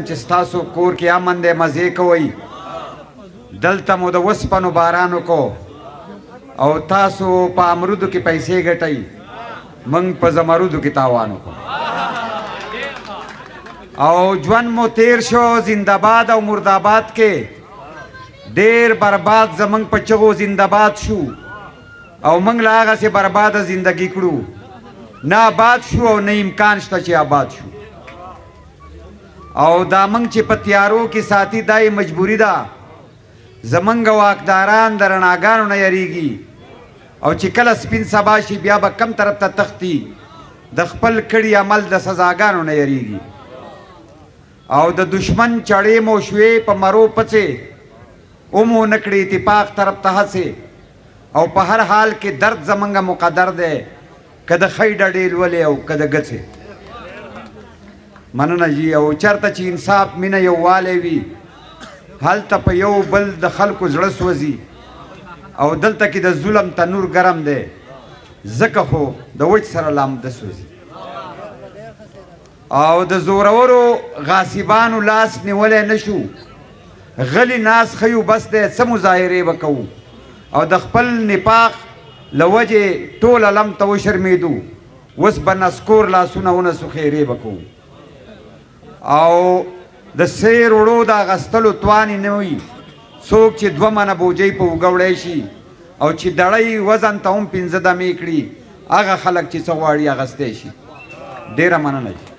چې ستاسو کور کې امن دی مزې کوئ دلته مو د وسپنو باران وکړو او تاسو په امرودو کې پیسې ګټئ موږ په زمرودو کې تاوان وکړو او ژوند مو تیر شو زنده‌باد او مرداباد کې ډېر برباد زموږ په چغو زنده‌باد شو او موږ له هغسې برباده زندګي کړو نه آباد شو او نه امکان شته چې آباد شو او دا موږ چې په تیارو کې ساتي دا یې مجبوري ده زمونږ واکداران د رڼاګانو نه یریږي او چې کله سپین سبا شي بیا به کم طرف ته تښتي د خپل کړي عمل د سزاګانو نه یریږي او د دشمن چړې مو شوې په مرو پڅې مو نه کړي اتفاق طرف ته هڅې او په هر حال کې درد زمونږ مقدر دی که د خی ډډې لولې او که د ګڅې مننه جي او چېرته چې انصاف مینه یووالی وي هلته په یو بل د خلکو زړه سوځي او دلته کې د ظلم تنور ګرم دی ځکه خو د وچ سره لامده سوځي او د زورورو غاصبانو لاس نیولی نه شو غلی ناس ښیو بس دی څه مظاهرې به کوو او د خپل نفاق له وجې ټول علم ته وشرمېدو اوس به نسکور لاسونه ونسو خیرې به کوو او د سیر وړو د اغستلو توان یې نه وي څوک چې 2 منه بوجۍ په اوږه وړی شي او چې دړی وزن ته هم 5 دمې کړي هغه خلک چې څه غواړي اغستی شي ډېره مننه